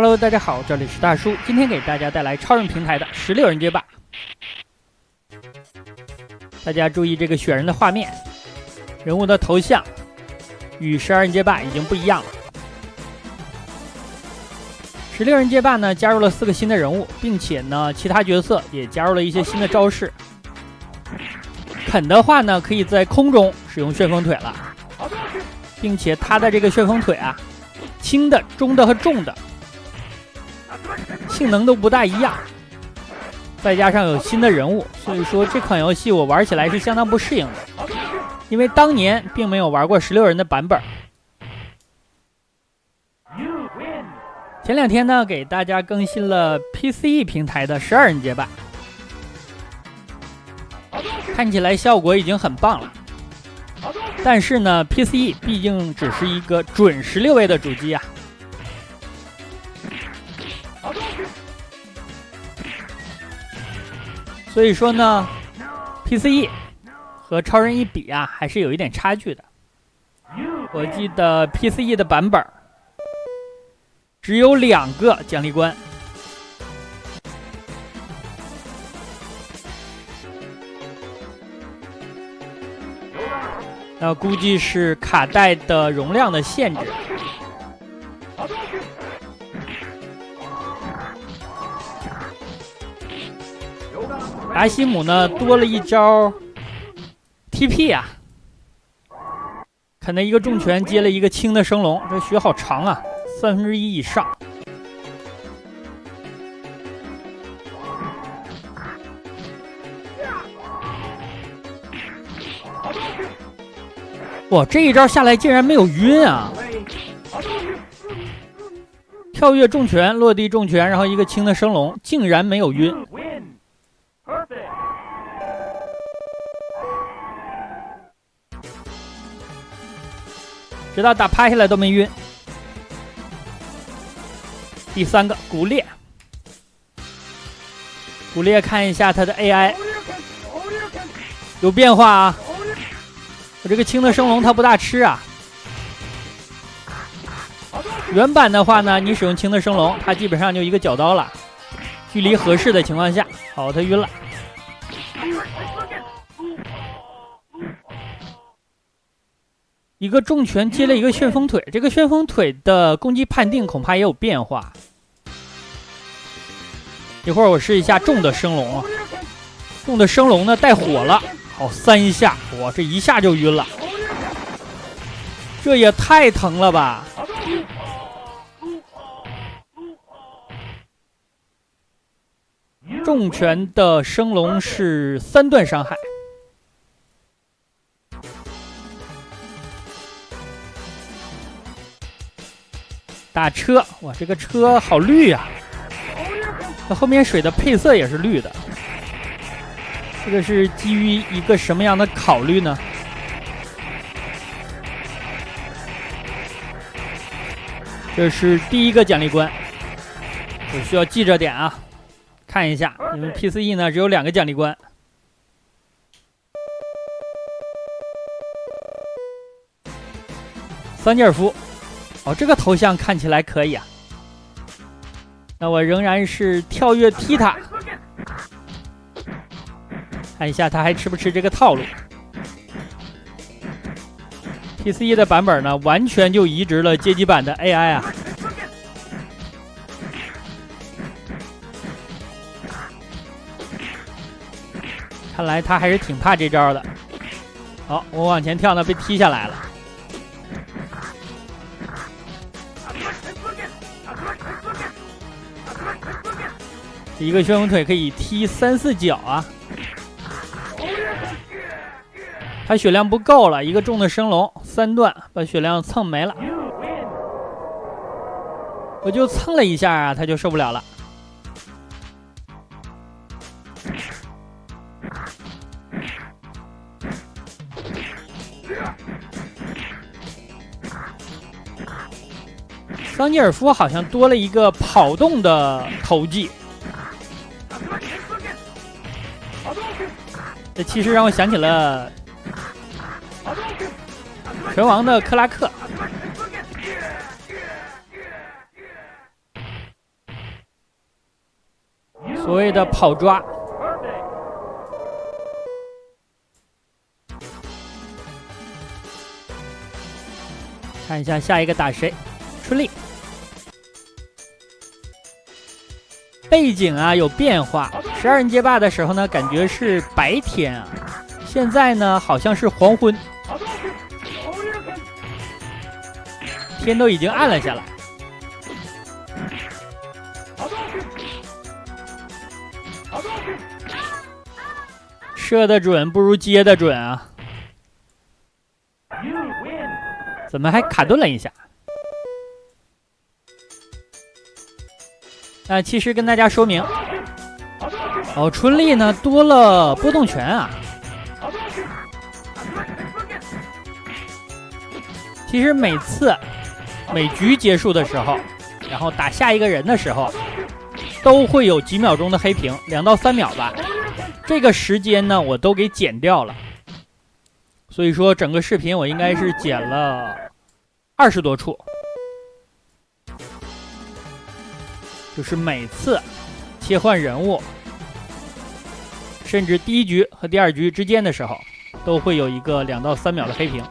Hello， 大家好，这里是大叔，今天给大家带来超人平台的16人街霸。大家注意这个选人的画面，人物的头像与12人街霸已经不一样了。16人街霸呢加入了4个新的人物，并且呢其他角色也加入了一些新的招式。肯的话呢可以在空中使用旋风腿了，并且他的这个旋风腿啊，轻的、中的和重的性能都不大一样，再加上有新的人物，所以说这款游戏我玩起来是相当不适应的，因为当年并没有玩过16人的版本。前2天呢给大家更新了 PCE 平台的12人街霸，看起来效果已经很棒了，但是呢 PCE 毕竟只是一个准16位的主机啊，所以说呢 PCE 和超人一比啊还是有一点差距的。我记得 PCE 的版本只有2个奖励关，那估计是卡带的容量的限制。达西姆呢多了一招 TP 啊，啃的一个重拳接了一个轻的升龙，这血好长啊，1/3以上。哇，这一招下来竟然没有晕啊！跳跃重拳，落地重拳，然后一个轻的升龙，竟然没有晕。直到打趴下来都没晕。第3个骨裂，骨裂看一下它的 AI 有变化啊！我这个轻的升龙它不大吃啊。原版的话呢，你使用轻的升龙，它基本上就一个角刀了，距离合适的情况下，好，它晕了。一个重拳接了一个旋风腿，这个旋风腿的攻击判定恐怕也有变化。一会儿我试一下重的升龙啊，重的升龙呢带火了，好3下，哇，这一下就晕了，这也太疼了吧！重拳的升龙是3段伤害。打车，哇，这个车好绿啊！那后面水的配色也是绿的，这个是基于一个什么样的考虑呢？这是第1个奖励关，我需要记着点啊，看一下，因为 PCE 呢只有2个奖励关。桑吉尔夫。哦，这个头像看起来可以啊。那我仍然是跳跃踢他，看一下他还吃不吃这个套路。PCE 的版本呢，完全就移植了街机版的 AI 啊。看来他还是挺怕这招的。好，我往前跳呢，被踢下来了。一个旋风腿可以踢3、4脚啊！他血量不够了，一个重的升龙3段把血量蹭没了。我就蹭了一下啊，他就受不了了。桑吉尔夫好像多了一个跑动的投技。这其实让我想起了拳王的克拉克。所谓的跑抓。看一下下一个打谁，春丽。背景啊有变化，12人街霸的时候呢，感觉是白天啊，现在呢好像是黄昏，天都已经暗了下来。射的准不如接的准啊！怎么还卡顿了一下？其实跟大家说明，春丽呢多了波动拳啊。其实每局结束的时候，然后打下一个人的时候，都会有几秒钟的黑屏，2到3秒吧。这个时间呢，我都给剪掉了。所以说，整个视频我应该是剪了20多处。就是每次切换人物，甚至第1局和第2局之间的时候，都会有一个2到3秒的黑屏。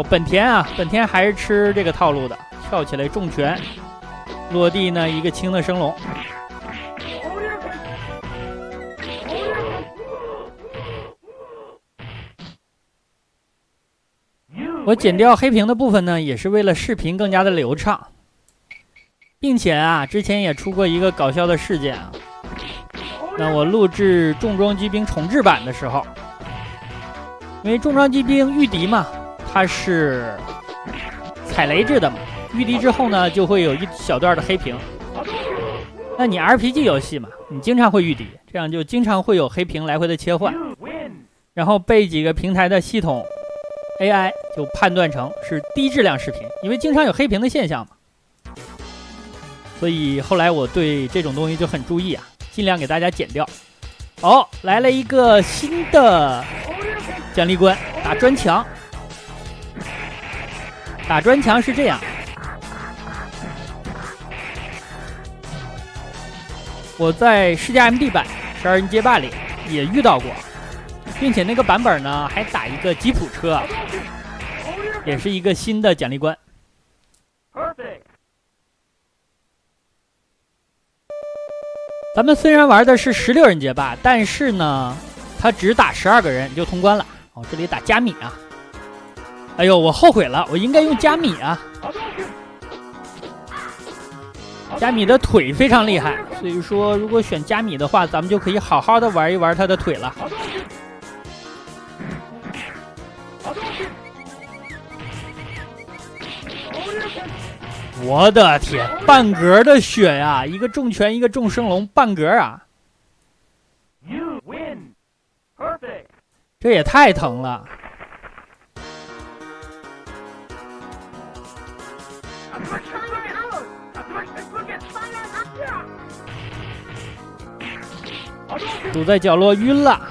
本田还是吃这个套路的，跳起来重拳，落地呢一个轻的升龙。我剪掉黑屏的部分呢，也是为了视频更加的流畅。并且啊，之前也出过一个搞笑的事件啊。那我录制重装机兵重置版的时候，因为重装机兵御敌嘛，它是踩雷制的嘛，御敌之后呢，就会有一小段的黑屏。那你 RPG 游戏嘛，你经常会御敌，这样就经常会有黑屏来回的切换，然后被几个平台的系统 AI 就判断成是低质量视频，因为经常有黑屏的现象嘛。所以后来我对这种东西就很注意啊，尽量给大家剪掉。来了一个新的奖励关，打砖墙。打砖墙是这样，我在世界 MD 版12人街霸里也遇到过，并且那个版本呢还打一个吉普车，也是一个新的奖励关。咱们虽然玩的是16人街霸，但是呢，他只打12个人就通关了。这里打加米啊！哎呦，我后悔了，我应该用加米啊！加米的腿非常厉害，所以说如果选加米的话，咱们就可以好好的玩一玩他的腿了。我的天，半格的血呀！一个重拳，一个重升龙，半格啊！这也太疼了。堵在角落晕了。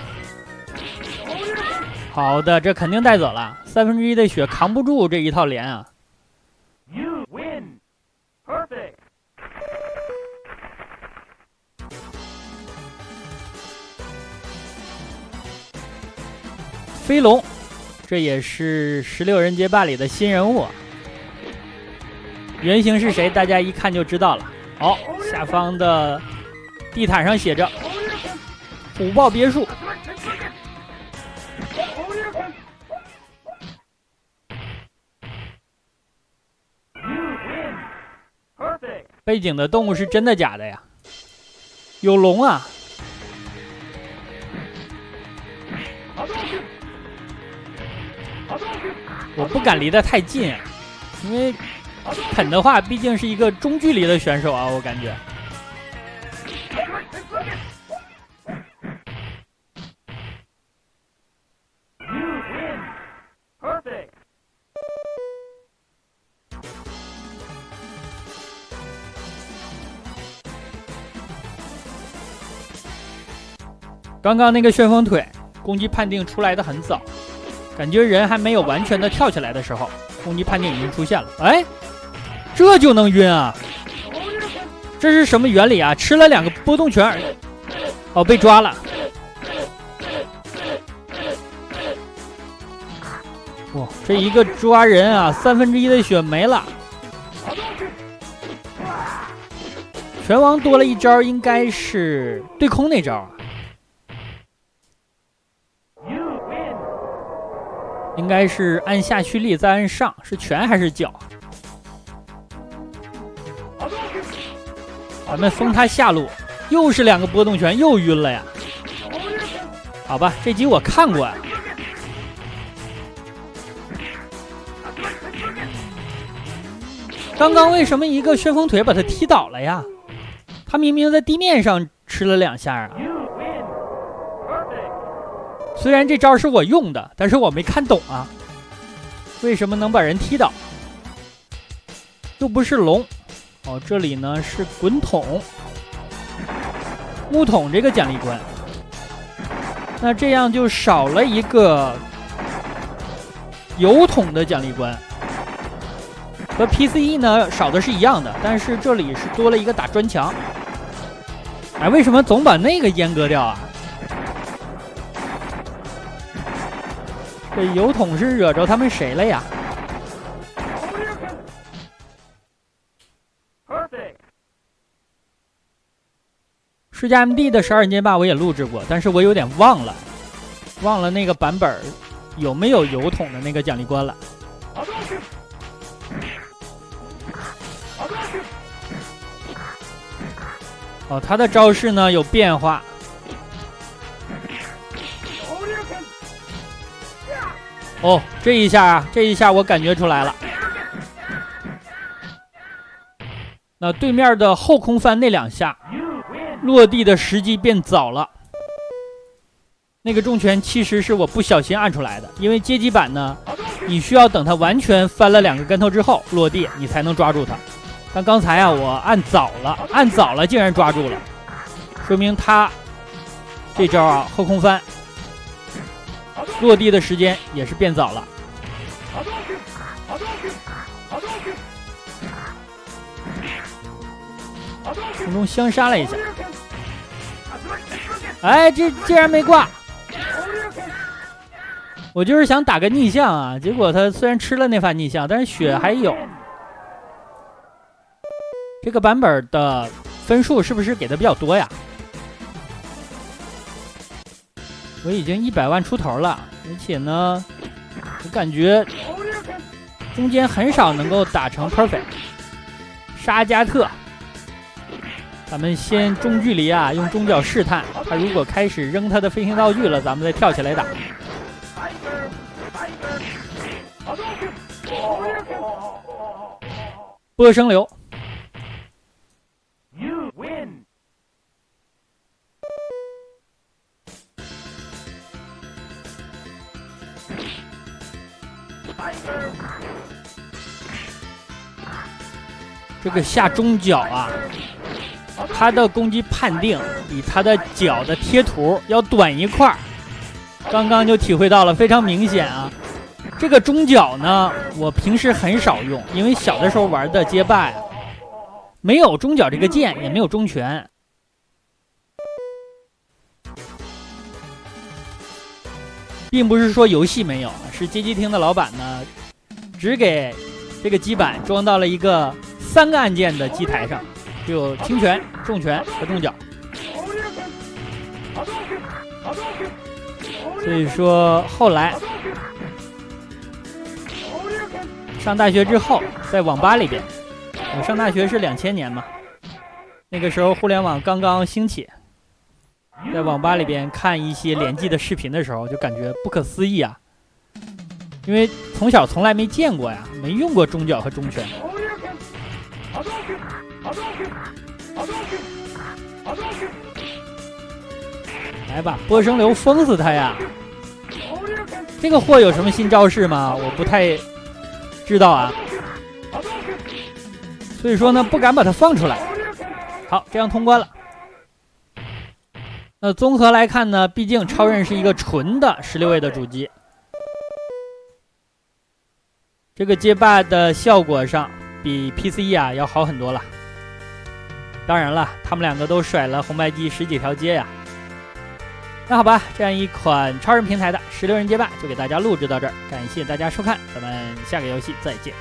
好的，这肯定带走了，1/3的血扛不住这一套连啊！飞龙，这也是16人街霸里的新人物，原型是谁？大家一看就知道了。下方的地毯上写着“虎豹别墅”。背景的动物是真的假的呀？有龙啊！我不敢离得太近啊，因为肯的话毕竟是一个中距离的选手啊，我感觉。刚刚那个旋风腿攻击判定出来的很早，感觉人还没有完全的跳起来的时候，攻击判定已经出现了。这就能晕啊！这是什么原理啊？吃了2个波动拳，哦，被抓了。哇，这一个抓人啊，1/3的血没了。拳王多了一招，应该是对空那招啊。应该是按下蓄力再按上，是拳还是脚？咱们封他下路，又是2个波动拳，又晕了呀。好吧，这集我看过呀。刚刚为什么一个旋风腿把他踢倒了呀？他明明在地面上吃了2下啊。虽然这招是我用的，但是我没看懂啊，为什么能把人踢倒？又不是龙哦，这里呢是滚筒、木桶这个奖励关，那这样就少了一个油桶的奖励关，和 PCE 呢少的是一样的，但是这里是多了一个打砖墙。哎，为什么总把那个阉割掉啊？这油桶是惹着他们谁了呀？世嘉 MD 的12人街霸我也录制过，但是我有点忘了那个版本有没有油桶的那个奖励关了。哦，他的招式呢有变化。哦，这一下我感觉出来了。那对面的后空翻那2下，落地的时机变早了。那个重拳其实是我不小心按出来的，因为街机版呢，你需要等他完全翻了2个跟头之后落地，你才能抓住他。但刚才啊，我按早了竟然抓住了，说明他这招啊后空翻落地的时间也是变早了。空中相杀了一下，哎，这竟然没挂。我就是想打个逆向啊，结果他虽然吃了那发逆向，但是血还有。这个版本的分数是不是给的比较多呀？我已经100万出头了，而且呢，我感觉中间很少能够打成 perfect。沙加特，咱们先中距离啊，用中脚试探，他如果开始扔他的飞行道具了，咱们再跳起来打。波声流。这个下中脚啊，他的攻击判定比他的脚的贴图要短一块，刚刚就体会到了，非常明显啊。这个中脚呢，我平时很少用，因为小的时候玩的街霸呀，没有中脚这个键，也没有中拳。并不是说游戏没有，是街机厅的老板呢，只给这个基板装到了一个3个按键的机台上，就有轻拳、重拳和重脚。所以说后来上大学之后，在网吧里边，我上大学是2000年嘛，那个时候互联网刚刚兴起，在网吧里边看一些联机的视频的时候，就感觉不可思议啊，因为从小从来没见过呀，没用过中脚和中拳。来吧，波声流封死他呀！这个货有什么新招式吗？我不太知道啊，所以说呢，不敢把它放出来。好，这样通关了。那综合来看呢，毕竟超任是一个纯的16位的主机，这个街霸的效果上比 PCE 啊要好很多了。当然了，他们两个都甩了红白机10几条街呀。那好吧，这样一款超人平台的16人街霸就给大家录制到这儿，感谢大家收看，咱们下个游戏再见。